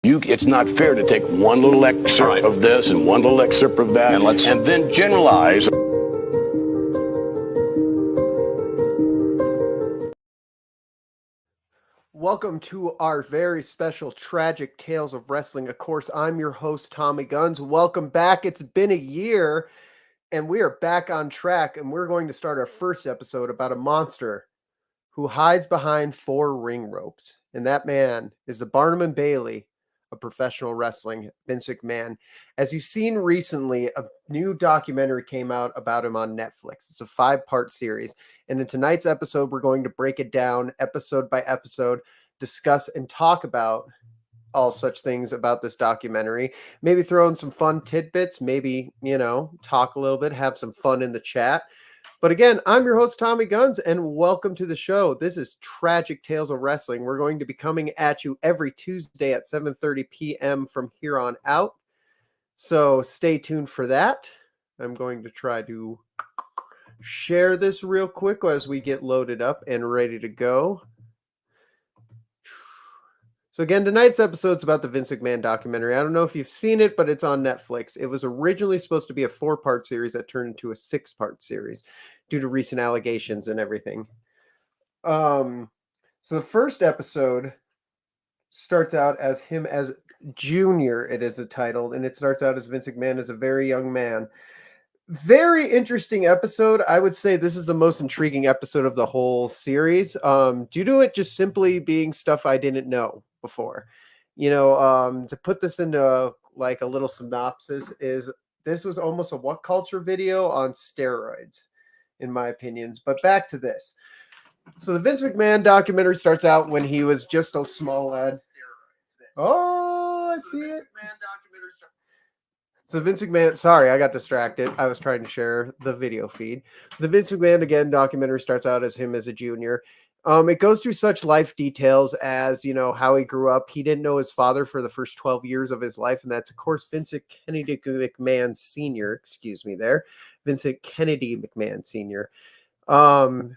It's not fair to take one little excerpt of this and one little excerpt of that and then generalize. Welcome to our very special Tragic Tales of Wrestling. Of course, I'm your host, Tommy Guns. Welcome back. It's been a year, and we are back on track, and we're going to start our first episode about a monster who hides behind 4 ring ropes. And that man is the Barnum and Bailey of professional wrestling, Vince McMahon. As you've seen recently, a new documentary came out about him on Netflix. It's a 5-part series. And in tonight's episode, we're going to break it down episode by episode, discuss and talk about all such things about this documentary. Maybe throw in some fun tidbits, maybe, talk a little bit, have some fun in the chat. But again, I'm your host, Tommy Guns, and welcome to the show. This is Tragic Tales of Wrestling. We're going to be coming at you every Tuesday at 7:30 p.m. from here on out. So stay tuned for that. I'm going to try to share this real quick as we get loaded up and ready to go. So again, tonight's episode is about the Vince McMahon documentary. I don't know if you've seen it, but it's on Netflix. It was originally supposed to be a 4-part series that turned into a 6-part series due to recent allegations and everything. So the first episode starts out as him as Junior, it is titled, and it starts out as Vince McMahon as a very young man. Very interesting episode. I would say this is the most intriguing episode of the whole series, due to it just simply being stuff I didn't know before. To put this into like a little synopsis, is this was almost a what culture video on steroids, in my opinions. But back to this. So the Vince McMahon documentary starts out when he was just a small lad. Oh, I see it. So Vince McMahon, sorry, I got distracted. I was trying to share the video feed. The Vince McMahon, again, documentary starts out as him as a junior. It goes through such life details as, how he grew up. He didn't know his father for the first 12 years of his life. And that's, of course, Vincent Kennedy McMahon Sr. Vincent Kennedy McMahon Sr.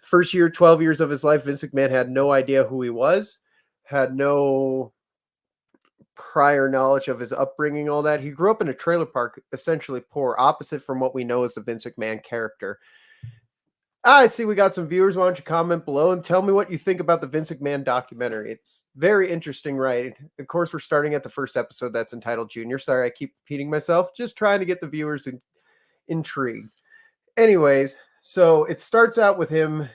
First year, 12 years of his life, Vince McMahon had no idea who he was, had no prior knowledge of his upbringing, all that. He grew up in a trailer park, essentially poor, opposite from what we know as the Vince McMahon character. I see we got some viewers. Why don't you comment below and tell me what you think about the Vince McMahon documentary? It's very interesting, right? Of course, we're starting at the first episode that's entitled Junior. Sorry, I keep repeating myself. Just trying to get the viewers intrigued. Anyways, so it starts out with him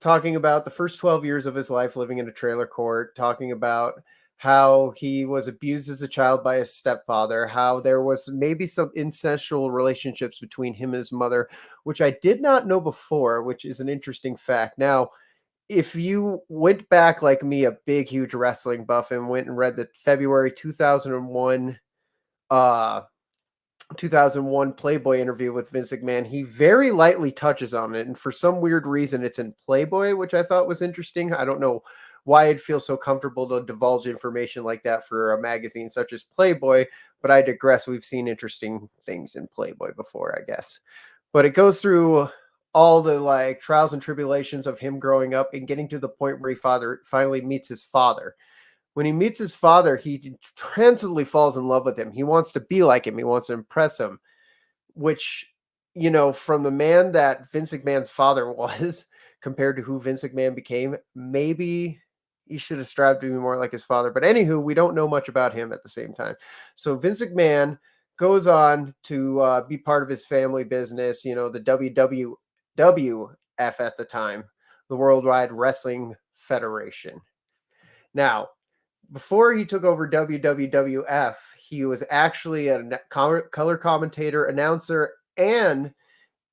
talking about the first 12 years of his life living in a trailer court, talking about how he was abused as a child by his stepfather, how there was maybe some incestual relationships between him and his mother, which I did not know before, which is an interesting fact. Now, if you went back like me, a big, huge wrestling buff, and went and read the February 2001 Playboy interview with Vince McMahon, he very lightly touches on it. And for some weird reason, it's in Playboy, which I thought was interesting. I don't know why I'd feel so comfortable to divulge information like that for a magazine such as Playboy, but I digress. We've seen interesting things in Playboy before, I guess. But it goes through all the trials and tribulations of him growing up and getting to the point where he finally meets his father. When he meets his father, he transcendently falls in love with him. He wants to be like him. He wants to impress him, which, from the man that Vince McMahon's father was compared to who Vince McMahon became, maybe he should have strived to be more like his father. But anywho, we don't know much about him at the same time. So Vince McMahon goes on to be part of his family business, the WWF at the time, the Worldwide Wrestling Federation. Now, before he took over WWF, he was actually a color commentator, announcer, and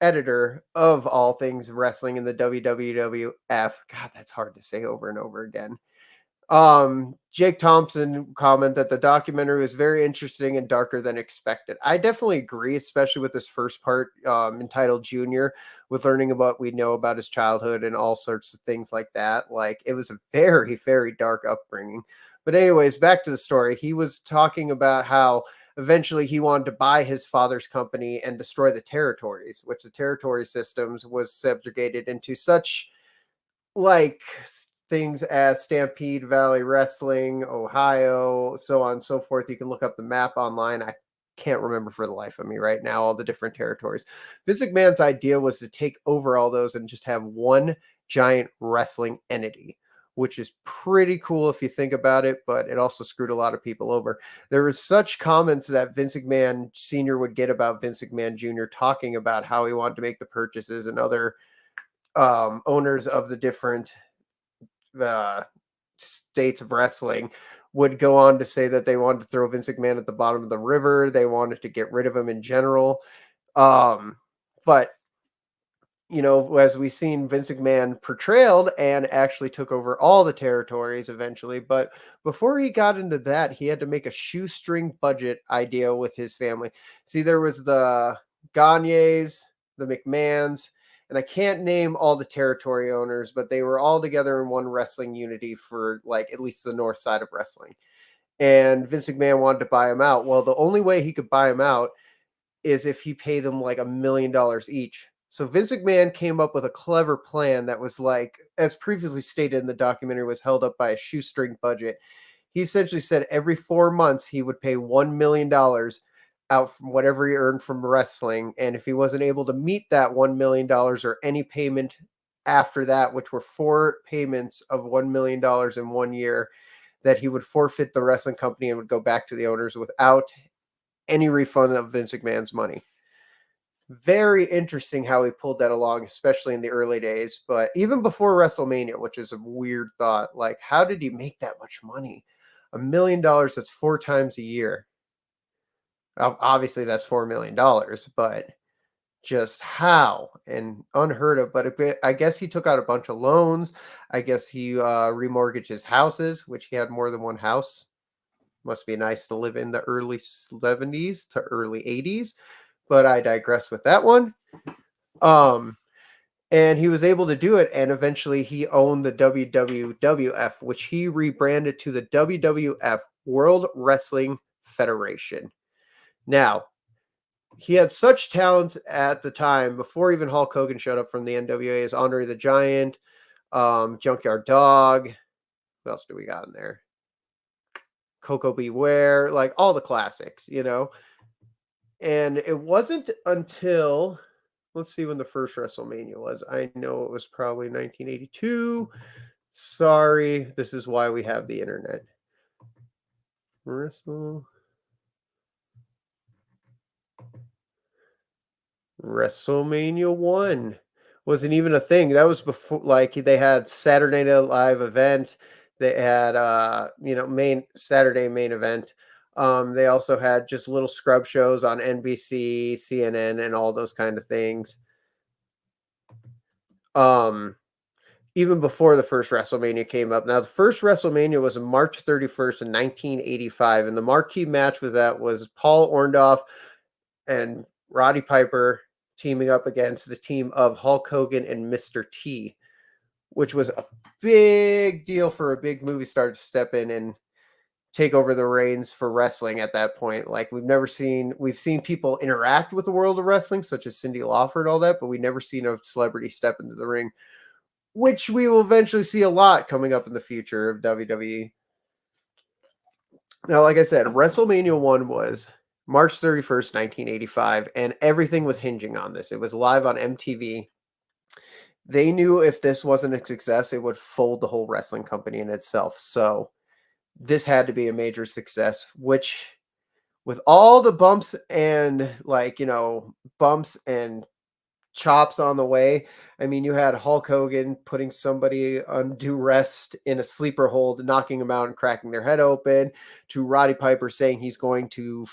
editor of all things wrestling in the WWF. God, that's hard to say over and over again. Jake Thompson commented that the documentary was very interesting and darker than expected. I definitely agree, especially with this first part entitled Junior, with learning about we know about his childhood and all sorts of things like that. Like, it was a very, very dark upbringing. But anyways, back to the story. He was talking about how eventually he wanted to buy his father's company and destroy the territories, which the territory systems was subjugated into such things as Stampede Valley Wrestling, Ohio, so on and so forth. You can look up the map online. I can't remember for the life of me right now all the different territories. Vince McMahon's idea was to take over all those and just have one giant wrestling entity, which is pretty cool if you think about it, but it also screwed a lot of people over. There was such comments that Vince McMahon Sr. would get about Vince McMahon Jr. talking about how he wanted to make the purchases, and other owners of the different uh, states of wrestling would go on to say that they wanted to throw Vince McMahon at the bottom of the river. They wanted to get rid of him in general. But as we've seen, Vince McMahon portrayed and actually took over all the territories eventually. But before he got into that, he had to make a shoestring budget idea with his family. See, there was the Gagnes, the McMahons, and I can't name all the territory owners, but they were all together in one wrestling unity for like at least the north side of wrestling. And Vince McMahon wanted to buy them out. Well, the only way he could buy them out is if he paid them like $1 million each. So Vince McMahon came up with a clever plan that was like, as previously stated in the documentary, was held up by a shoestring budget. He essentially said every 4 months he would pay $1 million out from whatever he earned from wrestling. And if he wasn't able to meet that $1 million or any payment after that, which were 4 payments of $1 million in 1 year, that he would forfeit the wrestling company and would go back to the owners without any refund of Vince McMahon's money. Very interesting how he pulled that along, especially in the early days. But even before WrestleMania, which is a weird thought, like, how did he make that much money? $1 million, that's 4 times a year. Obviously, that's $4 million, but just how? And unheard of. But I guess he took out a bunch of loans. I guess he remortgaged his houses, which he had more than one house. Must be nice to live in the early 70s to early 80s. But I digress with that one. And he was able to do it, and eventually he owned the WWF, which he rebranded to the WWF, World Wrestling Federation. Now, he had such talent at the time, before even Hulk Hogan showed up from the NWA, as Andre the Giant, Junkyard Dog. What else do we got in there? Coco Beware, like all the classics, And it wasn't until, let's see when the first WrestleMania was. I know it was probably 1982. Sorry, this is why we have the internet. WrestleMania 1 wasn't even a thing. That was before, like, they had Saturday Night Live event. They had main Saturday main event. They also had just little scrub shows on NBC, CNN, and all those kind of things. Even before the first WrestleMania came up. Now, the first WrestleMania was on March 31st in 1985, and the marquee match with that was Paul Orndorff and Roddy Piper teaming up against the team of Hulk Hogan and Mr. T, which was a big deal for a big movie star to step in and take over the reins for wrestling at that point. Like, we've seen people interact with the world of wrestling, such as Cyndi Lauper and all that, but we've never seen a celebrity step into the ring, which we will eventually see a lot coming up in the future of WWE. Now, like I said, WrestleMania 1 was March 31st, 1985, and everything was hinging on this. It was live on MTV. They knew if this wasn't a success, it would fold the whole wrestling company in itself. So this had to be a major success, which, with all the bumps and bumps and chops on the way. I mean, you had Hulk Hogan putting somebody on duress in a sleeper hold, knocking them out and cracking their head open, to Roddy Piper saying he's going to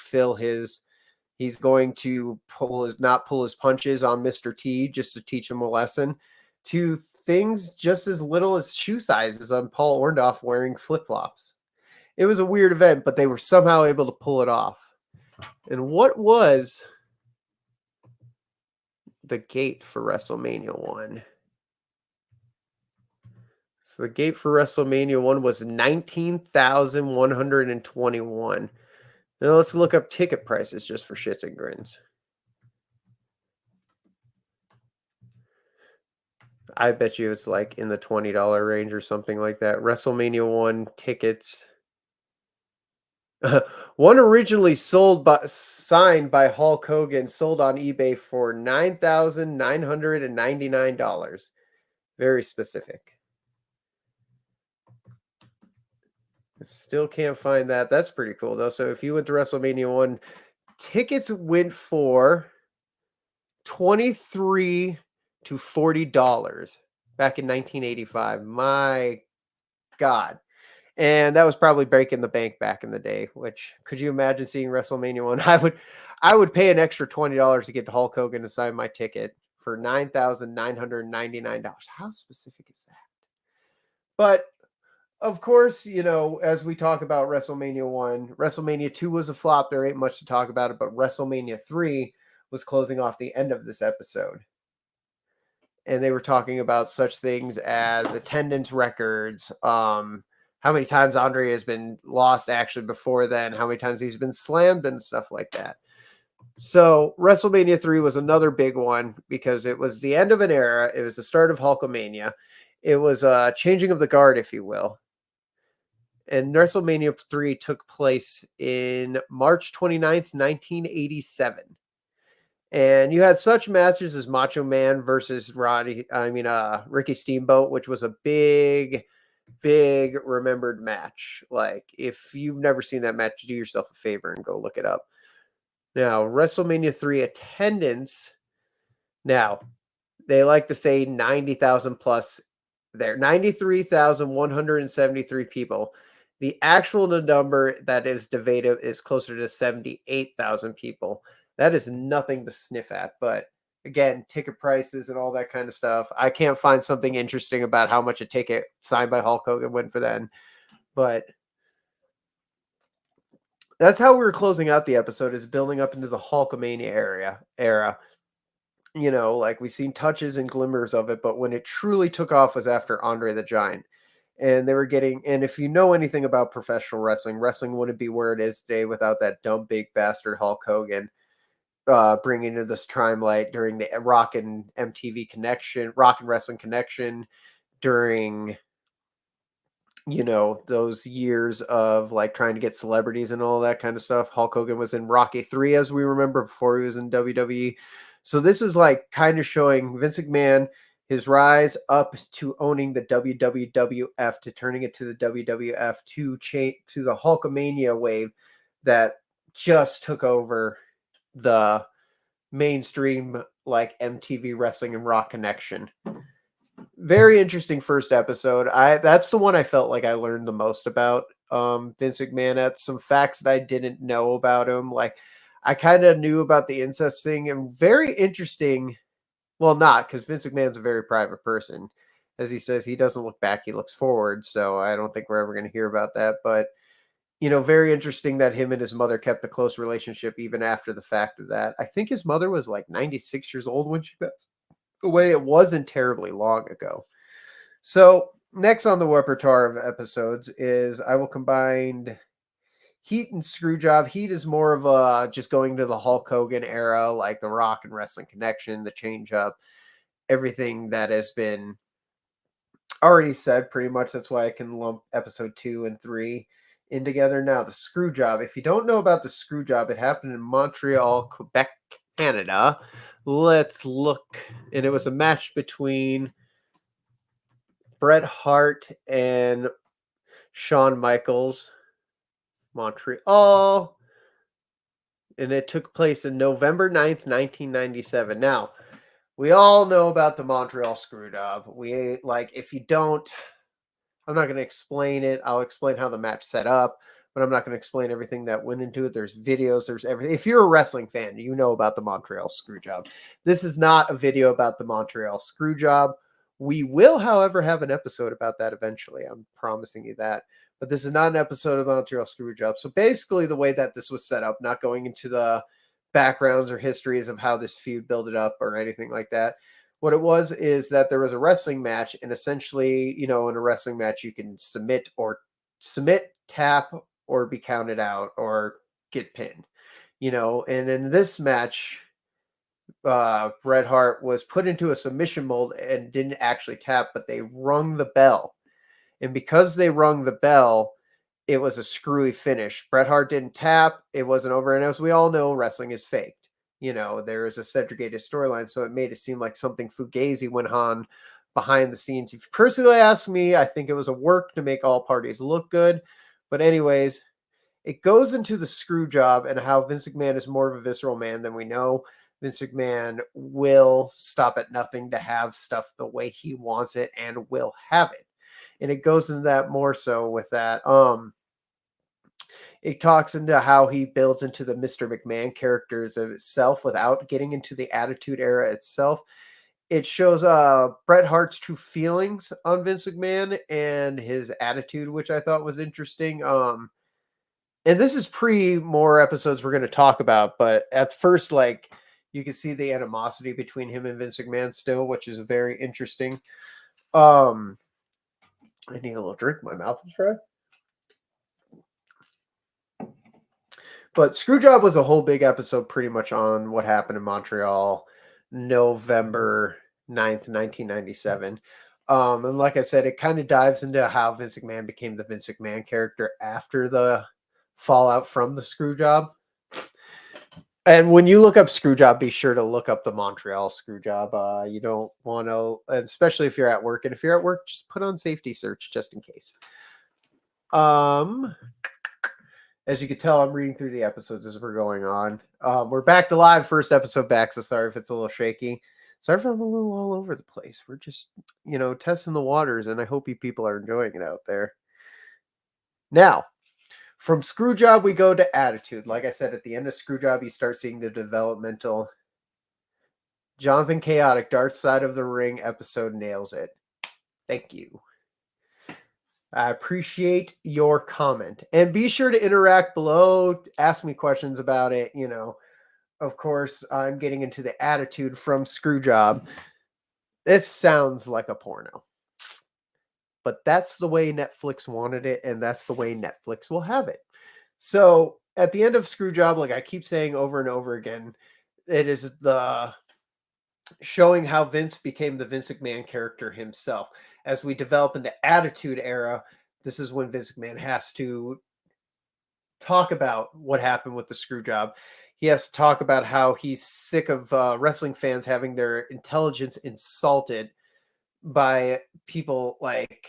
not pull his punches on Mr. T just to teach him a lesson, to things just as little as shoe sizes on Paul Orndorff wearing flip-flops. It was a weird event, but they were somehow able to pull it off. And what was the gate for WrestleMania 1? So the gate for WrestleMania 1 was 19,121. Now let's look up ticket prices just for shits and grins. I bet you it's like in the $20 range or something like that. WrestleMania 1 tickets. One originally signed by Hulk Hogan, sold on eBay for $9,999. Very specific. Still can't find that. That's pretty cool though. So if you went to WrestleMania 1, tickets went for 23 to $40 back in 1985. My God. And that was probably breaking the bank back in the day, which could you imagine seeing WrestleMania 1? I would pay an extra $20 to get to Hulk Hogan to sign my ticket for $9,999. How specific is that? But of course, as we talk about WrestleMania 1, WrestleMania 2 was a flop. There ain't much to talk about it, but WrestleMania 3 was closing off the end of this episode. And they were talking about such things as attendance records, how many times Andre has been lost actually before then, how many times he's been slammed and stuff like that. So WrestleMania 3 was another big one because it was the end of an era. It was the start of Hulkamania. It was a changing of the guard, if you will. And WrestleMania 3 took place in March 29th, 1987. And you had such matches as Macho Man versus Ricky Steamboat, which was a big remembered match. Like, if you've never seen that match, do yourself a favor and go look it up. Now, WrestleMania 3 attendance. Now, they like to say 90,000 plus there. 93,173 people. The actual number that is debated is closer to 78,000 people. That is nothing to sniff at, but again, ticket prices and all that kind of stuff. I can't find something interesting about how much a ticket signed by Hulk Hogan went for then, but that's how we were closing out the episode, is building up into the Hulkamania era. Like we've seen touches and glimmers of it, but when it truly took off was after Andre the Giant. And they were and if you know anything about professional wrestling, wrestling wouldn't be where it is today without that dumb big bastard Hulk Hogan. Bringing to this limelight during the Rock and MTV connection, Rock and Wrestling connection, during those years of like trying to get celebrities and all that kind of stuff. Hulk Hogan was in Rocky 3, as we remember, before he was in WWE. So this is like kind of showing Vince McMahon his rise up to owning the WWF, to turning it to the WWF, to the Hulkamania wave that just took over the mainstream like MTV wrestling and Rock connection. Very interesting first episode. That's the one I felt like I learned the most about Vince McMahon. At some facts that I didn't know about him. Like, I kind of knew about the incest thing, and very interesting. Well, not because Vince McMahon's a very private person. As he says, he doesn't look back, he looks forward. So I don't think we're ever going to hear about that. But very interesting that him and his mother kept a close relationship even after the fact of that. I think his mother was like 96 years old when she passed away. It wasn't terribly long ago. So next on the repertoire of episodes is I will combine Heat and Screwjob. Heat is more of a just going to the Hulk Hogan era, like the Rock and Wrestling connection, the change up, everything that has been already said pretty much. That's why I can lump episode 2 and 3 in together. Now, the screw job. If you don't know about the screw job, it happened in Montreal, Quebec, Canada. Let's look. And it was a match between Bret Hart and Shawn Michaels. Montreal. And it took place in November 9th, 1997. Now, we all know about the Montreal screw job. If you don't, I'm not going to explain it. I'll explain how the match set up, but I'm not going to explain everything that went into it. There's videos, there's everything. If you're a wrestling fan, you know about the Montreal screw job. This is not a video about the Montreal screw job. We will, however, have an episode about that eventually. I'm promising you that. But this is not an episode of Montreal screw job. So basically the way that this was set up, not going into the backgrounds or histories of how this feud built it up or anything like that. What it was is that there was a wrestling match, and essentially, in a wrestling match, you can submit, tap, or be counted out, or get pinned, and in this match, Bret Hart was put into a submission mold and didn't actually tap, but they rung the bell. And because they rung the bell, it was a screwy finish. Bret Hart didn't tap. It wasn't over. And as we all know, wrestling is faked. There is a segregated storyline. So it made it seem like something fugazi went on behind the scenes. If you personally ask me, I think it was a work to make all parties look good. But anyways, it goes into the screw job and how Vince McMahon is more of a visceral man than we know. Vince McMahon will stop at nothing to have stuff the way he wants it and will have it. And it goes into that more so with that. It talks into how he builds into the Mr. McMahon characters of itself without getting into the Attitude Era itself. It shows Bret Hart's true feelings on Vince McMahon and his attitude, which I thought was interesting. And this is pre more episodes we're going to talk about, but at first, like, you can see the animosity between him and Vince McMahon still, which is very interesting. I need a little drink. My mouth is dry. But Screwjob was a whole big episode pretty much on what happened in Montreal, November 9th, 1997. And like I said, it kind of dives into how Vince McMahon became the Vince McMahon character after the fallout from the Screwjob. And when you look up Screwjob, be sure to look up the Montreal Screwjob. You don't want to, especially if you're at work. And if you're at work, just put on safety search just in case. As you can tell, I'm reading through the episodes as we're going on. We're back to live, first episode back, so sorry if it's a little shaky. Sorry if I'm a little all over the place. We're just, testing the waters, and I hope you people are enjoying it out there. Now, from Screwjob, we go to Attitude. Like I said, at the end of Screwjob, you start seeing the developmental. Jonathan Chaotic, Dark Side of the Ring episode nails it. Thank you. I appreciate your comment. And be sure to interact below. Ask me questions about it. Of course, I'm getting into the Attitude from Screwjob. This sounds like a porno. But that's the way Netflix wanted it, and that's the way Netflix will have it. So at the end of Screwjob, like I keep saying over and over again, it is the showing how Vince became the Vince McMahon character himself. As we develop into Attitude Era, this is when Vince McMahon has to talk about what happened with the Screwjob. He has to talk about how he's sick of wrestling fans having their intelligence insulted by people like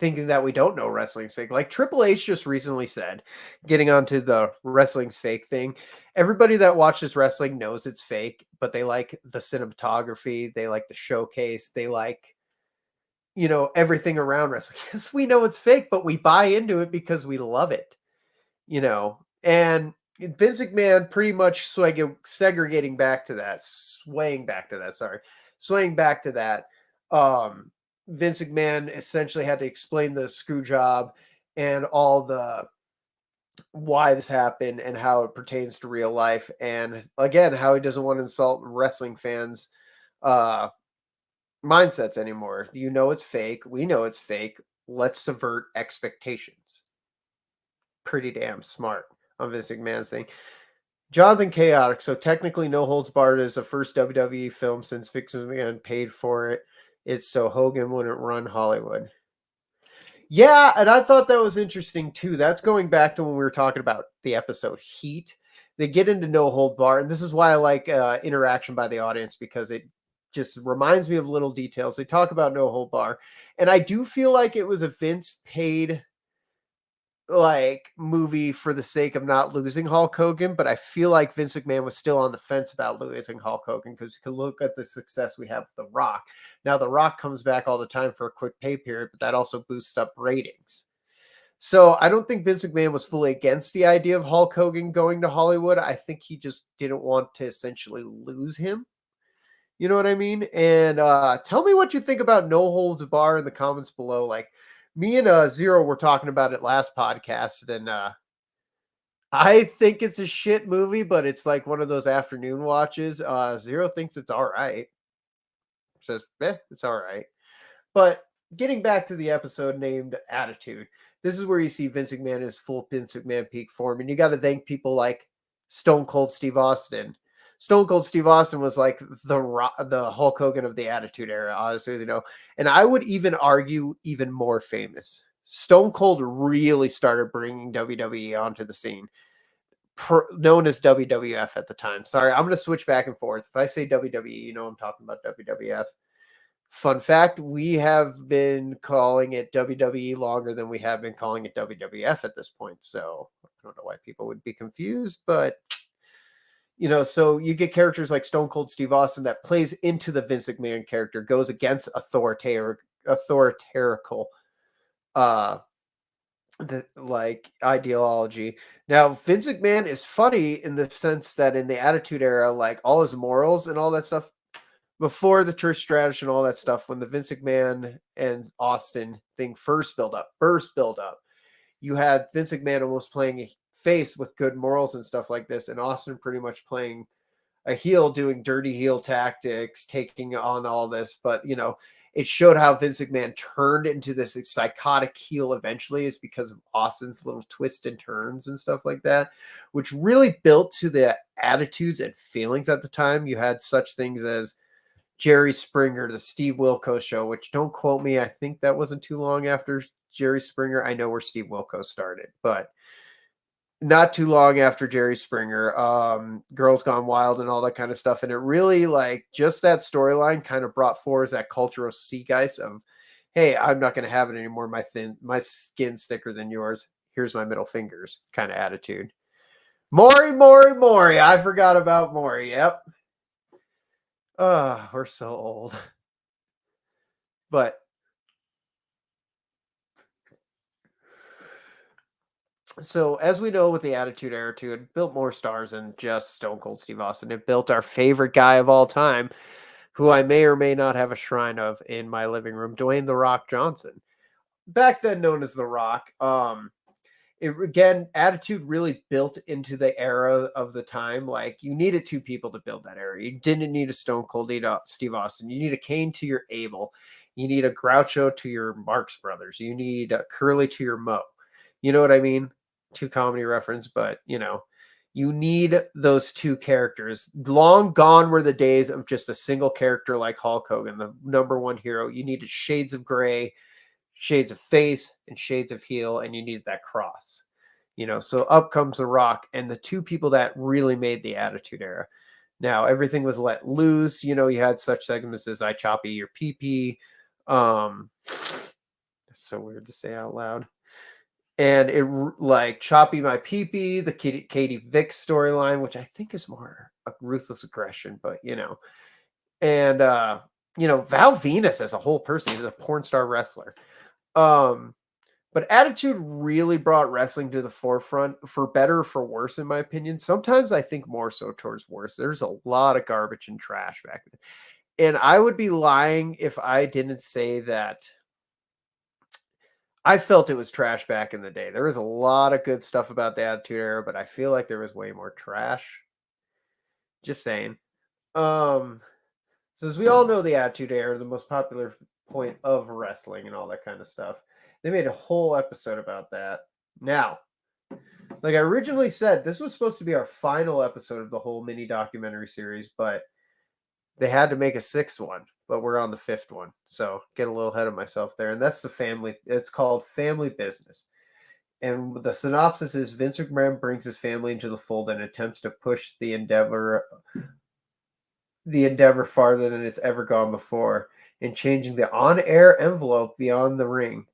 thinking that we don't know wrestling's fake. Like Triple H just recently said, getting onto the wrestling's fake thing, everybody that watches wrestling knows it's fake, but they like the cinematography, they like the showcase, they like everything around wrestling. Yes, we know it's fake, but we buy into it because we love it. And Vince McMahon pretty much swaying back to that. Vince McMahon essentially had to explain the screw job and all the why this happened and how it pertains to real life. And again, how he doesn't want to insult wrestling fans' mindsets anymore. It's fake. We know it's fake. Let's subvert expectations. Pretty damn smart on Vince McMahon's thing. Jonathan Chaotic. So technically, No Holds Barred is the first WWE film since Vince McMahon paid for it. It's so Hogan wouldn't run Hollywood. Yeah, and I thought that was interesting too. That's going back to when we were talking about the episode Heat. They get into No Hold Bar, and this is why I like interaction by the audience, because it just reminds me of little details. They talk about No Hold Bar, and I do feel like it was a Vince paid movie for the sake of not losing Hulk Hogan, but I feel like Vince McMahon was still on the fence about losing Hulk Hogan, because you can look at the success we have with The Rock. Now The Rock comes back all the time for a quick pay period, but that also boosts up ratings. So I don't think Vince McMahon was fully against the idea of Hulk Hogan going to Hollywood. I think he just didn't want to essentially lose him. You know what I mean? And tell me what you think about No Holds Bar in the comments below. Like, me and Zero were talking about it last podcast, and I think it's a shit movie, but it's like one of those afternoon watches. Zero thinks it's all right. Says, it's all right. But getting back to the episode named Attitude, this is where you see Vince McMahon in his full Vince McMahon peak form, and you got to thank people like Stone Cold Steve Austin. Stone Cold Steve Austin was like the Hulk Hogan of the Attitude Era, honestly, and I would even argue even more famous. Stone Cold really started bringing WWE onto the scene, known as WWF at the time. Sorry, I'm going to switch back and forth. If I say WWE, I'm talking about WWF. Fun fact, we have been calling it WWE longer than we have been calling it WWF at this point. So I don't know why people would be confused, but so you get characters like Stone Cold Steve Austin that plays into the Vince McMahon character, goes against authoritarical ideology. Now, Vince McMahon is funny in the sense that in the Attitude Era, like all his morals and all that stuff, before the Trish Stratus and all that stuff, when the Vince McMahon and Austin thing first build up, you had Vince McMahon almost playing a face with good morals and stuff like this, and Austin pretty much playing a heel, doing dirty heel tactics, taking on all this. But it showed how Vince McMahon turned into this psychotic heel eventually is because of Austin's little twists and turns and stuff like that, which really built to the attitudes and feelings at the time. You had such things as Jerry Springer, the Steve Wilkos show, which don't quote me. I think that wasn't too long after Jerry Springer. I know where Steve Wilkos started, but not too long after Jerry Springer, Girls Gone Wild and all that kind of stuff. And it really just that storyline kind of brought forward that cultural zeitgeist of, hey, I'm not going to have it anymore. My skin's thicker than yours. Here's my middle fingers kind of attitude. Maury. I forgot about Maury. Yep. We're so old. But so as we know with the Attitude Era too, it built more stars than just Stone Cold Steve Austin. It built our favorite guy of all time, who I may or may not have a shrine of in my living room, Dwayne "The Rock" Johnson. Back then known as The Rock. Attitude really built into the era of the time. Like, you needed two people to build that era. You didn't need a Stone Cold Steve Austin. You need a Kane to your Abel. You need a Groucho to your Marx Brothers. You need a Curly to your Mo. You know what I mean? Two comedy reference, but you need those two characters. Long gone were the days of just a single character like Hulk Hogan, the number one hero. You needed shades of gray, shades of face, and shades of heel, and you need that cross. So up comes The Rock, and the two people that really made the Attitude Era. Now everything was let loose. You had such segments as "I Choppy Your Pee-Pee." It's so weird to say out loud. And it Choppy My Pee-Pee, the Katie Vick storyline, which I think is more a ruthless aggression, but and Val Venus as a whole person, he's a porn star wrestler. But Attitude really brought wrestling to the forefront, for better or for worse, in my opinion. Sometimes I think more so towards worse. There's a lot of garbage and trash back then. And I would be lying if I didn't say that I felt it was trash back in the day. There was a lot of good stuff about the Attitude Era, but I feel like there was way more trash. Just saying. So as we all know, the Attitude Era, the most popular point of wrestling and all that kind of stuff. They made a whole episode about that. Now, like I originally said, this was supposed to be our final episode of the whole mini documentary series, but they had to make a sixth one, but we're on the fifth one. So get a little ahead of myself there. And that's it's called Family Business. And the synopsis is Vince McMahon brings his family into the fold and attempts to push the endeavor farther than it's ever gone before, in changing the on-air envelope beyond the ring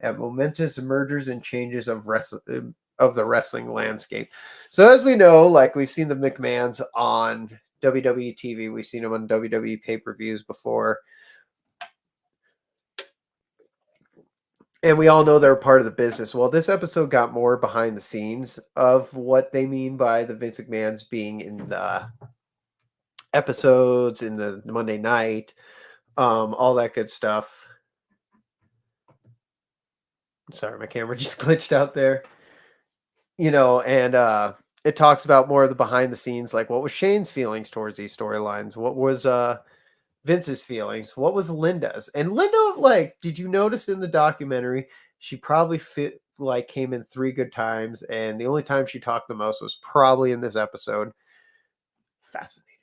at momentous mergers and changes of the wrestling landscape. So as we know, like we've seen the McMahons on WWE TV, we've seen them on WWE pay-per-views before, and we all know they're part of the business. Well, this episode got more behind the scenes of what they mean by the Vince McMahons being in the episodes, in the Monday night, all that good stuff. Sorry, my camera just glitched out there. And it talks about more of the behind the scenes, like what was Shane's feelings towards these storylines? What was Vince's feelings? What was Linda's? And Linda, did you notice in the documentary, she probably came in 3 good times, and the only time she talked the most was probably in this episode. Fascinating.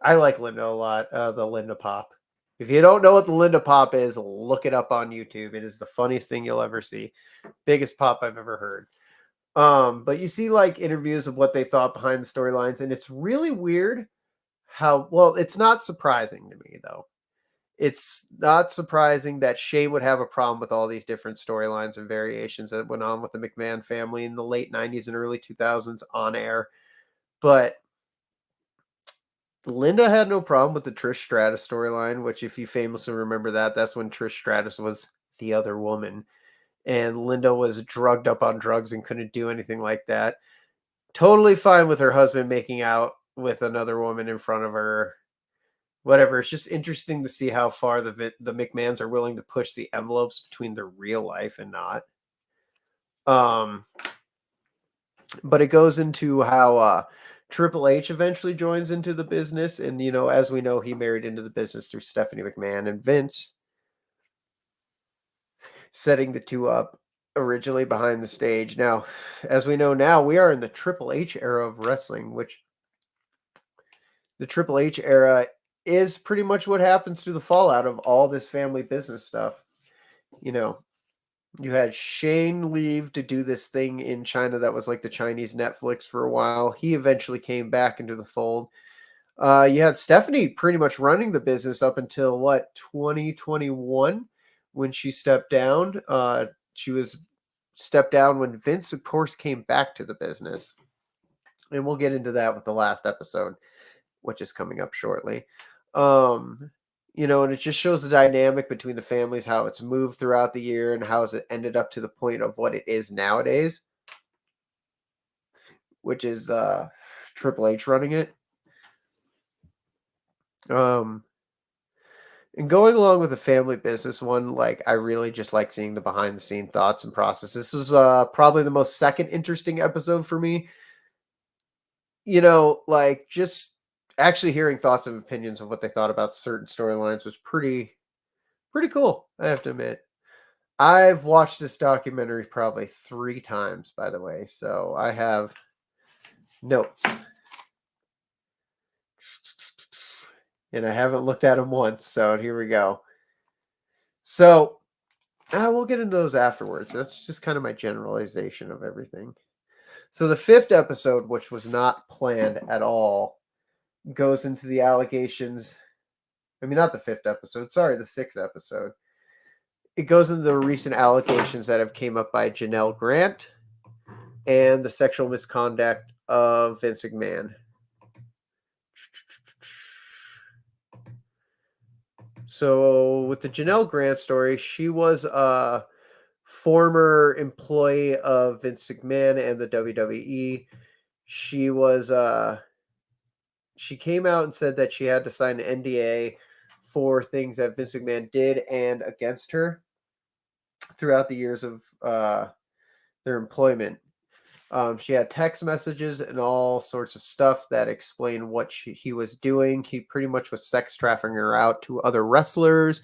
I like Linda a lot. The Linda Pop. If you don't know what the Linda Pop is, look it up on YouTube. It is the funniest thing you'll ever see. Biggest pop I've ever heard. But you see like interviews of what they thought behind the storylines, and it's really weird how well it's not surprising to me though. It's not surprising that Shane would have a problem with all these different storylines and variations that went on with the McMahon family in the late 90s and early 2000s on air. But Linda had no problem with the Trish Stratus storyline, which, if you famously remember that, that's when Trish Stratus was the other woman. And Linda was drugged up on drugs and couldn't do anything like that. Totally fine with her husband making out with another woman in front of her. Whatever. It's just interesting to see how far the McMahons are willing to push the envelopes between their real life and not. But it goes into how Triple H eventually joins into the business, and as we know, he married into the business through Stephanie McMahon and Vince, setting the two up originally behind the stage. Now, as we know now, we are in the Triple H era of wrestling, which the Triple H era is pretty much what happens through the fallout of all this family business stuff. You had Shane leave to do this thing in China that was like the Chinese Netflix for a while. He eventually came back into the fold. You had Stephanie pretty much running the business up until 2021 when she stepped down. She was stepped down when Vince, of course, came back to the business. And we'll get into that with the last episode, which is coming up shortly. And it just shows the dynamic between the families, how it's moved throughout the year and how it ended up to the point of what it is nowadays, which is Triple H running it. And going along with the family business one, like I really just like seeing the behind the scene thoughts and process. This was probably the most second interesting episode for me. Like just actually hearing thoughts and opinions of what they thought about certain storylines was pretty cool, I have to admit. I've watched this documentary probably 3 times, by the way, so I have notes. And I haven't looked at them once, so here we go. So, we'll get into those afterwards. That's just kind of my generalization of everything. So the 5th episode, which was not planned at all, goes into the allegations. I mean, not the 5th episode. Sorry, the 6th episode. It goes into the recent allegations that have came up by Janelle Grant and the sexual misconduct of Vince McMahon. So with the Janelle Grant story, she was a former employee of Vince McMahon and the WWE. She came out and said that she had to sign an NDA for things that Vince McMahon did and against her throughout the years of their employment. She had text messages and all sorts of stuff that explained what he was doing. He pretty much was sex trafficking her out to other wrestlers,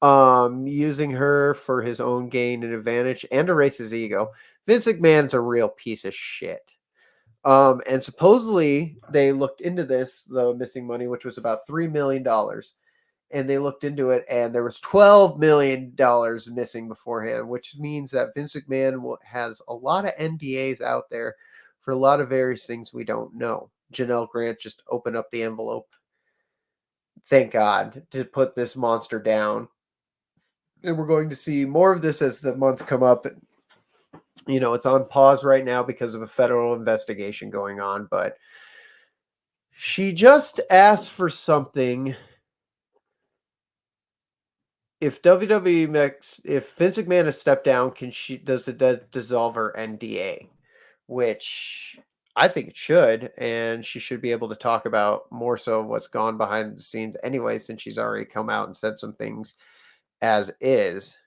using her for his own gain and advantage and to raise his ego. Vince McMahon's a real piece of shit. And supposedly they looked into this, the missing money, which was about $3 million. And they looked into it, and there was $12 million missing beforehand, which means that Vince McMahon has a lot of NDAs out there for a lot of various things we don't know. Janelle Grant just opened up the envelope, thank God, to put this monster down. And we're going to see more of this as the months come up. It's on pause right now because of a federal investigation going on, but she just asked for something. If if Vince McMahon has stepped down, does it dissolve her NDA? Which I think it should, and she should be able to talk about more so what's gone behind the scenes anyway, since she's already come out and said some things as is.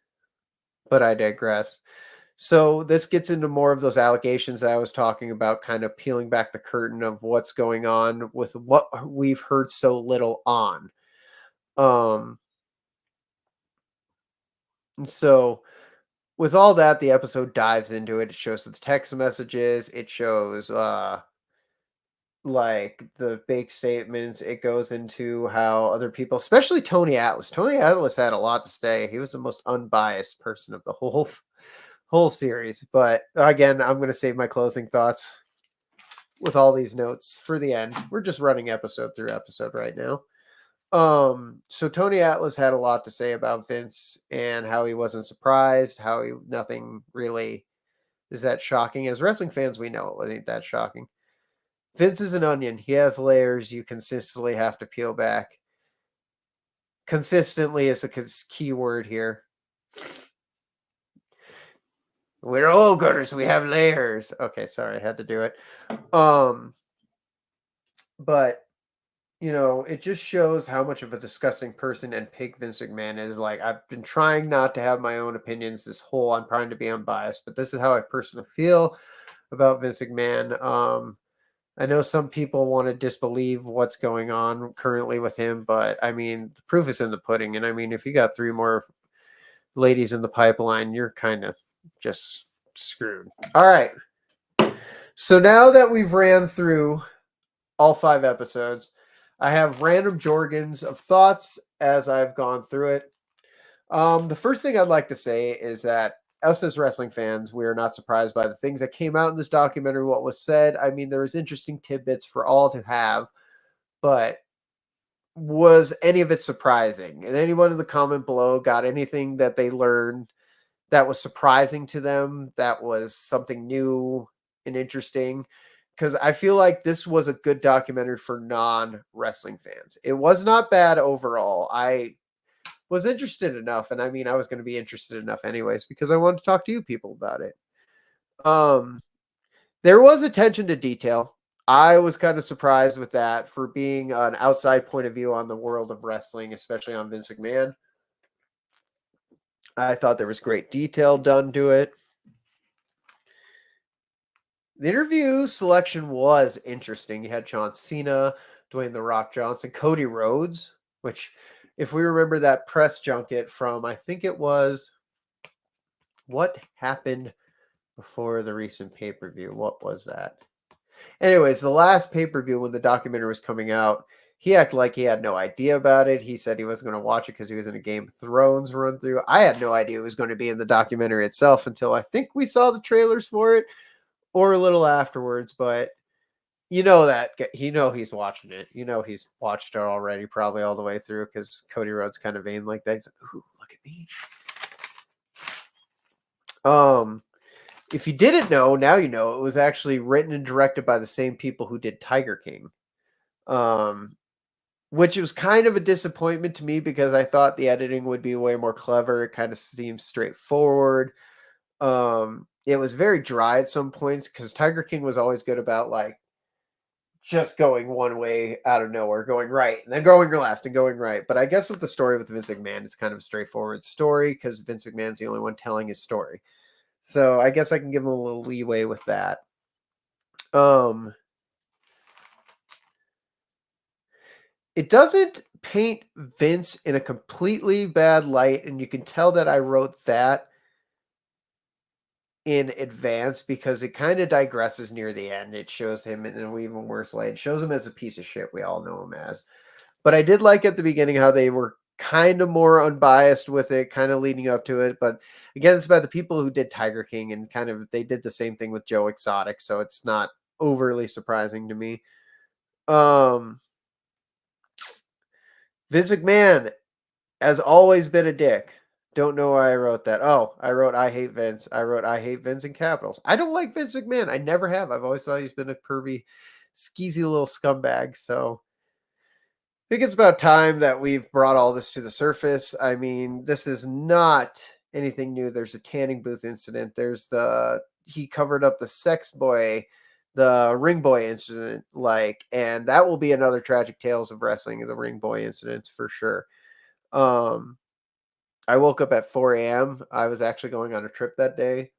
But I digress. So this gets into more of those allegations that I was talking about, kind of peeling back the curtain of what's going on with what we've heard so little on. And so with all that, the episode dives into it. It shows the text messages. It shows like the big statements. It goes into how other people, especially Tony Atlas. Tony Atlas had a lot to say. He was the most unbiased person of the whole series. But again, I'm going to save my closing thoughts with all these notes for the end. We're just running episode through episode right now. So Tony Atlas had a lot to say about Vince and how he wasn't surprised, how he nothing really is that shocking. As wrestling fans, we know it ain't that shocking. Vince is an onion. He has layers you consistently have to peel back. Consistently is a key word here. We're all gooders. We have layers. Okay, sorry, I had to do it. But it just shows how much of a disgusting person and pig Vince McMahon is. Like, I've been trying not to have my own opinions I'm trying to be unbiased, but this is how I personally feel about Vince McMahon. I know some people want to disbelieve what's going on currently with him, but I mean, the proof is in the pudding. And I mean, if you got 3 more ladies in the pipeline, you're kind of just screwed. All right. So now that we've ran through all 5 episodes, I have random jorgans of thoughts as I've gone through it. The first thing I'd like to say is that us as wrestling fans, we are not surprised by the things that came out in this documentary, what was said. I mean, there was interesting tidbits for all to have, but was any of it surprising? And anyone in the comment below got anything that they learned that was surprising to them, that was something new and interesting? Because I feel like this was a good documentary for non-wrestling fans. It was not bad overall. I was interested enough, and I mean, I was going to be interested enough anyways because I wanted to talk to you people about it. There was attention to detail. I was kind of surprised with that for being an outside point of view on the world of wrestling, especially on Vince McMahon. I thought there was great detail done to it. The interview selection was interesting. You had John Cena, Dwayne "The Rock" Johnson, Cody Rhodes, which, if we remember that press junket from, I think it was What Happened Before the Recent Pay-Per-View. What was that? Anyways, the last pay-per-view when the documentary was coming out, he acted like he had no idea about it. He said he wasn't going to watch it because he was in a Game of Thrones run through. I had no idea it was going to be in the documentary itself until I think we saw the trailers for it or a little afterwards. But he's watching it. He's watched it already, probably all the way through, because Cody Rhodes kind of vain like that. He's like, "Ooh, look at me." If you didn't know, now you know. It was actually written and directed by the same people who did Tiger King. Which was kind of a disappointment to me because I thought the editing would be way more clever. It kind of seems straightforward. It was very dry at some points because Tiger King was always good about like just going one way out of nowhere, going right and then going left and going right. But I guess with the story with Vince McMahon, it's kind of a straightforward story because Vince McMahon's the only one telling his story. So I guess I can give him a little leeway with that. It doesn't paint Vince in a completely bad light, and you can tell that I wrote that in advance because it kind of digresses near the end. It shows him in an even worse light. It shows him as a piece of shit. We all know him as. But I did like at the beginning how they were kind of more unbiased with it, kind of leading up to it. But again, it's about the people who did Tiger King, and kind of they did the same thing with Joe Exotic, so it's not overly surprising to me. Vince McMahon has always been a dick. Don't know why I wrote that. Oh, I wrote I hate Vince. I wrote I hate Vince in capitals. I don't like Vince McMahon. I never have. I've always thought he's been a pervy, skeezy little scumbag. So I think it's about time that we've brought all this to the surface. I mean, this is not anything new. There's a tanning booth incident. He covered up the sex boy, the ring boy incident, and that will be another tragic tales of wrestling, the ring boy incidents for sure. I woke up at 4 a.m. I was actually going on a trip that day.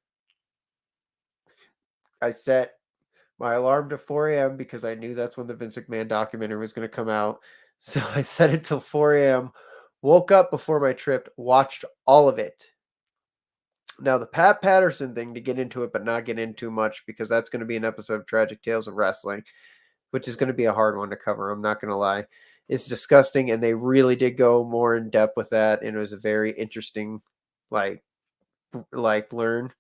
I set my alarm to 4 a.m. because I knew that's when the Vince McMahon documentary was going to come out. So I set it till 4 a.m., woke up before my trip, watched all of it. Now, the Pat Patterson thing, to get into it but not get into much because that's going to be an episode of Tragic Tales of Wrestling. which is going to be a hard one to cover. I'm not going to lie. It's disgusting, and they really did go more in depth with that, and it was a very interesting, like learn.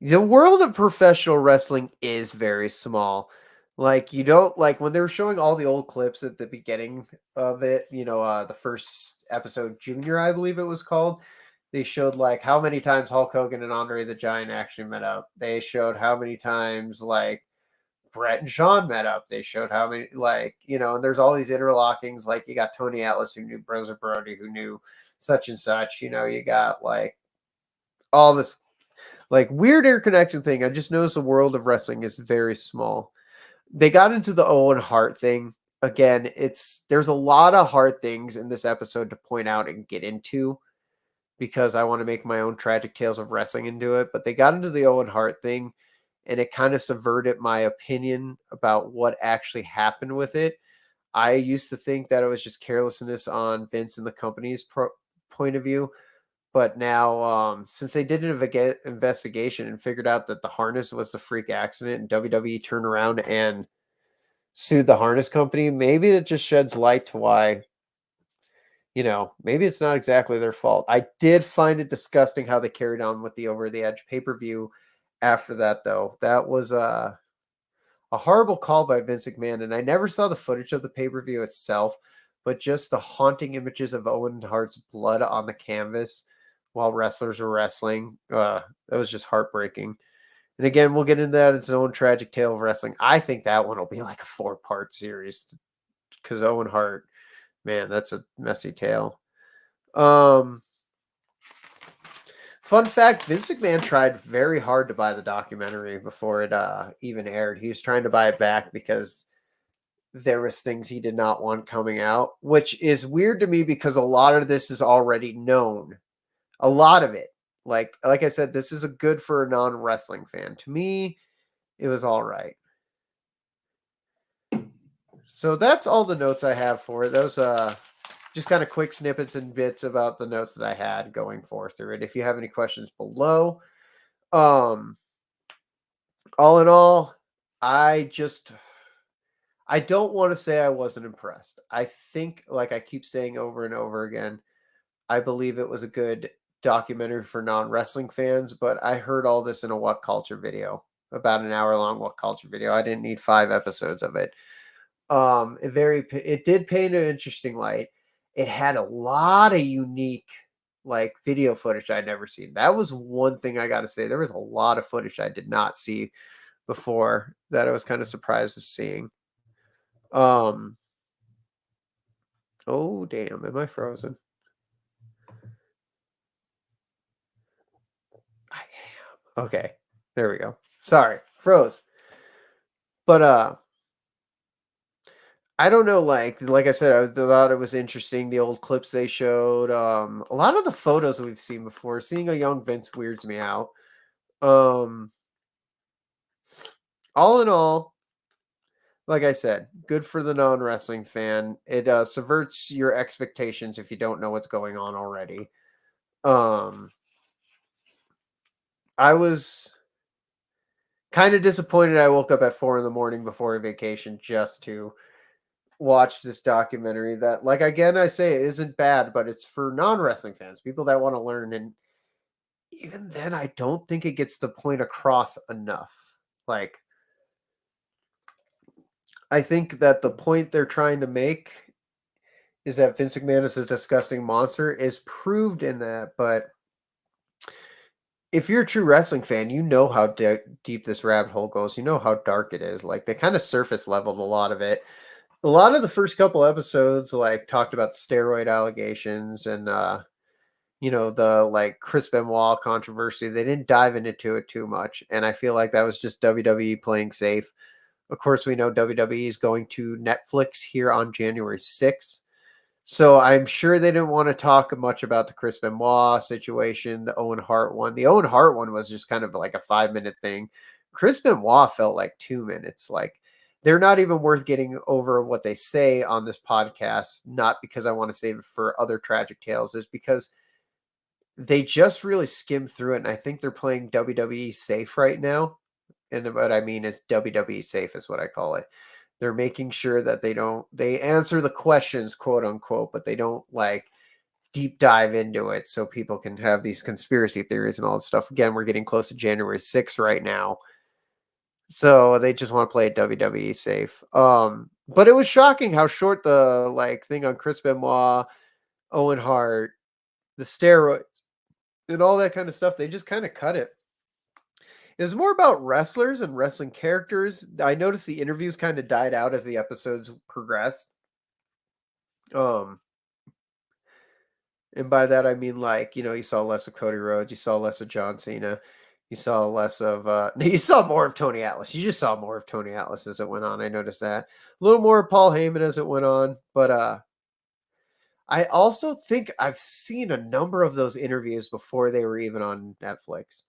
The world of professional wrestling is very small. Like you don't like when they were showing all the old clips at the beginning of it, the first episode Junior, I believe it was called. They showed like how many times Hulk Hogan and Andre the Giant actually met up. They showed how many times like Brett and Sean met up. They showed how many and there's all these interlockings. Like you got Tony Atlas who knew Broser Brody who knew such and such. You got like all this like weird interconnection thing. I just noticed the world of wrestling is very small. They got into the Owen Hart thing. Again, there's a lot of hard things in this episode to point out and get into because I want to make my own tragic tales of wrestling into it. But they got into the Owen Hart thing and it kind of subverted my opinion about what actually happened with it. I used to think that it was just carelessness on Vince and the company's point of view. But now, since they did an investigation and figured out that the harness was the freak accident and WWE turned around and sued the harness company, maybe it just sheds light to why, maybe it's not exactly their fault. I did find it disgusting how they carried on with the Over the Edge pay-per-view after that, though. That was a horrible call by Vince McMahon, and I never saw the footage of the pay-per-view itself, but just the haunting images of Owen Hart's blood on the canvas while wrestlers were wrestling. That was just heartbreaking. And again, we'll get into that. It's its own tragic tale of wrestling. I think that one will be like a 4-part series because Owen Hart, man, that's a messy tale. Fun fact, Vince McMahon tried very hard to buy the documentary before it even aired. He was trying to buy it back because there was things he did not want coming out, which is weird to me because a lot of this is already known. A lot of it. Like I said, this is a good for a non-wrestling fan. To me, it was all right. So that's all the notes I have for it. Those just kind of quick snippets and bits about the notes that I had going forth through it. If you have any questions below, all in all, I don't want to say I wasn't impressed. I think, like I keep saying over and over again, I believe it was a good documentary for non-wrestling fans, but I heard all this in a What Culture video, about an hour-long What Culture video. I didn't need 5 episodes of it. It did paint an interesting light. It had a lot of unique like video footage I'd never seen. That was one thing I got to say. There was a lot of footage I did not see before that I was kind of surprised at seeing. Oh damn, am I frozen? I am. Okay. There we go. Sorry, froze. But I don't know, like I said, I thought it was interesting, the old clips they showed. A lot of the photos that we've seen before. Seeing a young Vince weirds me out. All in all, like I said, good for the non-wrestling fan. It subverts your expectations if you don't know what's going on already. I was kind of disappointed I woke up at 4 a.m. before a vacation just to watch this documentary that, like, again, I say it isn't bad, but it's for non-wrestling fans, people that want to learn. And even then, I don't think it gets the point across enough. Like, I think that the point they're trying to make is that Vince McMahon is a disgusting monster is proved in that. But if you're a true wrestling fan, you know how deep this rabbit hole goes. You know how dark it is. Like, they kind of surface leveled a lot of it. A lot of the first couple episodes, like, talked about the steroid allegations and, the, like, Chris Benoit controversy. They didn't dive into it too much. And I feel like that was just WWE playing safe. Of course, we know WWE is going to Netflix here on January 6th. So I'm sure they didn't want to talk much about the Chris Benoit situation, the Owen Hart one. The Owen Hart one was just kind of like a 5-minute thing. Chris Benoit felt like 2 minutes. Like, they're not even worth getting over what they say on this podcast, not because I want to save it for other tragic tales, is because they just really skimmed through it. And I think they're playing WWE safe right now. And what I mean is WWE safe is what I call it. They're making sure that they answer the questions, quote unquote, but they don't like deep dive into it so people can have these conspiracy theories and all this stuff. Again, we're getting close to January 6th right now. So they just want to play it WWE safe. But it was shocking how short the like thing on Chris Benoit, Owen Hart, the steroids, and all that kind of stuff. They just kind of cut it. It was more about wrestlers and wrestling characters. I noticed the interviews kind of died out as the episodes progressed. Um, and by that I mean like, you saw less of Cody Rhodes, you saw less of John Cena, you saw less of you saw more of Tony Atlas. You just saw more of Tony Atlas as it went on. I noticed that. A little more of Paul Heyman as it went on, but I also think I've seen a number of those interviews before they were even on Netflix.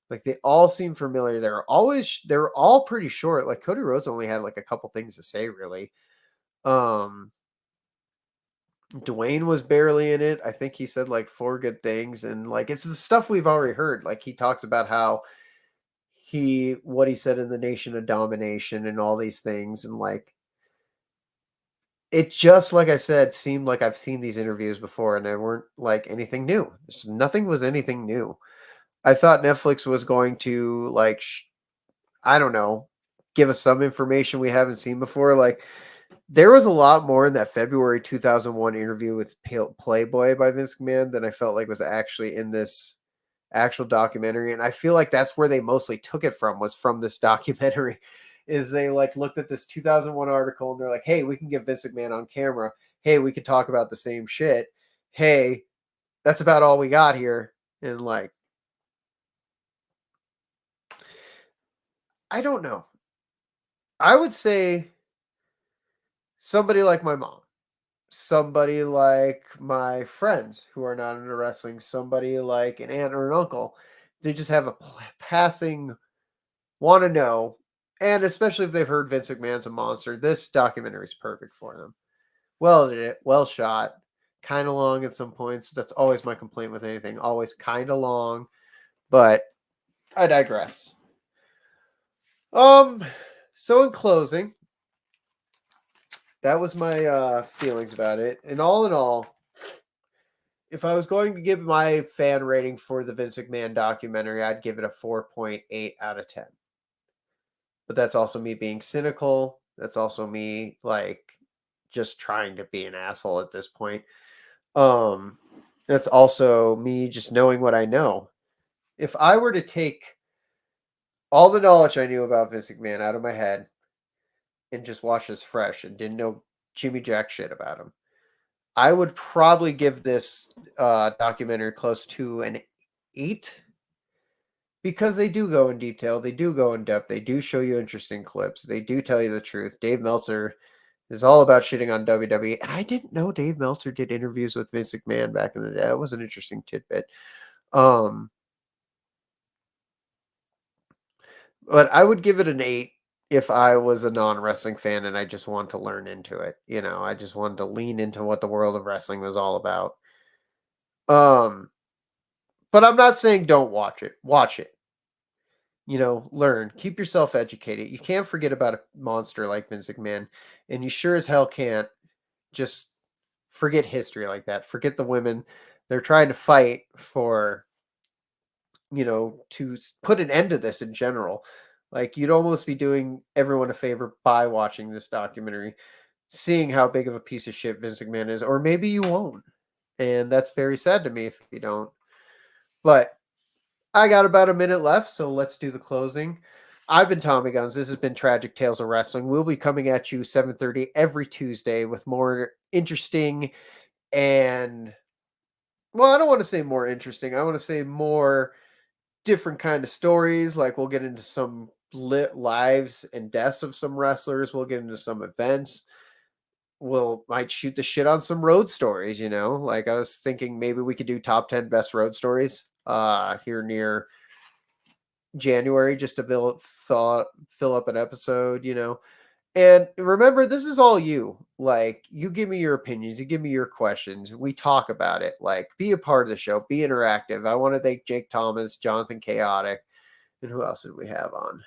Like they all seem familiar. They're all pretty short. Like Cody Rhodes only had like a couple things to say, really. Um, Dwayne was barely in it. I think he said like four good things, and like it's the stuff we've already heard. Like he talks about how what he said in the Nation of Domination and all these things, and like it just like I said seemed like I've seen these interviews before, and they weren't like anything new. Nothing was anything new. I thought Netflix was going to like I don't know, give us some information we haven't seen before. Like there was a lot more in that February 2001 interview with Playboy by Vince McMahon than I felt like was actually in this actual documentary. And I feel like that's where they mostly took it from, was from this documentary. Is they like looked at this 2001 article and they're like, hey, we can get Vince McMahon on camera. Hey, we could talk about the same shit. Hey, that's about all we got here. And like, I don't know. I would say somebody like my mom, somebody like my friends who are not into wrestling, somebody like an aunt or an uncle. They just have a passing want to know. And especially if they've heard Vince McMahon's a monster, this documentary is perfect for them. Well edited, well shot, kind of long at some points. That's always my complaint with anything, always kind of long. But I digress. So in closing, that was my feelings about it. And all in all, if I was going to give my fan rating for the Vince McMahon documentary, I'd give it a 4.8 out of 10. But that's also me being cynical. That's also me like just trying to be an asshole at this point. Um that's also me just knowing what I know. If I were to take all the knowledge I knew about Vince McMahon out of my head and just watch this fresh and didn't know Jimmy Jack shit about him, I would probably give this documentary close to an 8, because they do go in detail, they do go in depth, they do show you interesting clips, they do tell you the truth. Dave Meltzer is all about shitting on WWE, and I didn't know Dave Meltzer did interviews with Vince McMahon back in the day. That was an interesting tidbit. Um, but I would give it an 8 if I was a non-wrestling fan and I just wanted to learn into it. I just wanted to lean into what the world of wrestling was all about. But I'm not saying don't watch it. Watch it. Learn. Keep yourself educated. You can't forget about a monster like Vince McMahon, and you sure as hell can't just forget history like that. Forget the women. They're trying to fight for, to put an end to this in general. Like, you'd almost be doing everyone a favor by watching this documentary, seeing how big of a piece of shit Vince McMahon is, or maybe you won't. And that's very sad to me if you don't. But I got about a minute left, so let's do the closing. I've been Tommy Guns. This has been Tragic Tales of Wrestling. We'll be coming at you 7:30 every Tuesday with more interesting and, well, I don't want to say more interesting. I want to say more different kind of stories. Like we'll get into some lives and deaths of some wrestlers. We'll get into some events. We'll might shoot the shit on some road stories. Like I was thinking maybe we could do top 10 best road stories here near January, just to fill up an episode. And remember, this is all you. Like, you give me your opinions, you give me your questions, we talk about it. Like, be a part of the show, be interactive. I want to thank Jake Thomas, Jonathan Chaotic, and who else did we have on?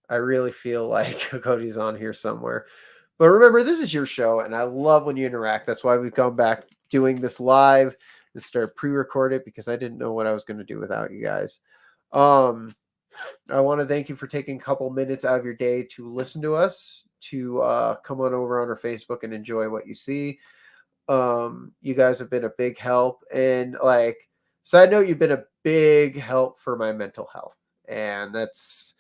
I really feel like Cody's on here somewhere. But remember, this is your show, and I love when you interact. That's why we've come back doing this live and start pre-recorded, because I didn't know what I was going to do without you guys. I want to thank you for taking a couple minutes out of your day to listen to us, to come on over on our Facebook and enjoy what you see. You guys have been a big help. And like, side note, you've been a big help for my mental health. And that's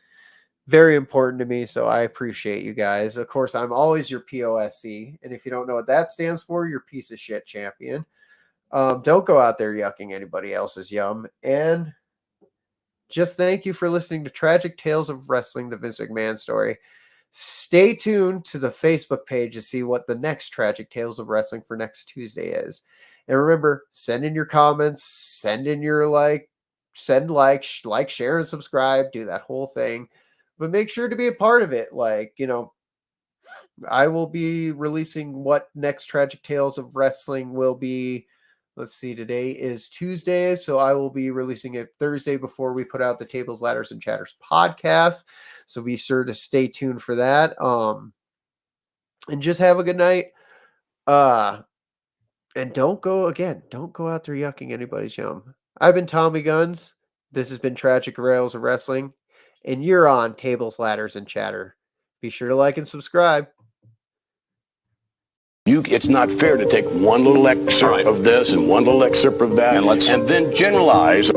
very important to me. So I appreciate you guys. Of course, I'm always your POSC. And if you don't know what that stands for, you're piece of shit champion. Don't go out there yucking anybody else's yum. And just thank you for listening to Tragic Tales of Wrestling, the Vince McMahon story. Stay tuned to the Facebook page to see what the next Tragic Tales of Wrestling for next Tuesday is. And remember, send in your comments, send in your share and subscribe, do that whole thing. But make sure to be a part of it. I will be releasing what next Tragic Tales of Wrestling will be. Let's see, today is Tuesday, so I will be releasing it Thursday before we put out the Tables, Ladders, and Chatters podcast. So be sure to stay tuned for that. And just have a good night. And don't go out there yucking anybody's yum. I've been Tommy Guns. This has been Tragic Rails of Wrestling. And you're on Tables, Ladders, and Chatter. Be sure to like and subscribe. It's not fair to take one little excerpt of this and one little excerpt of that and then generalize.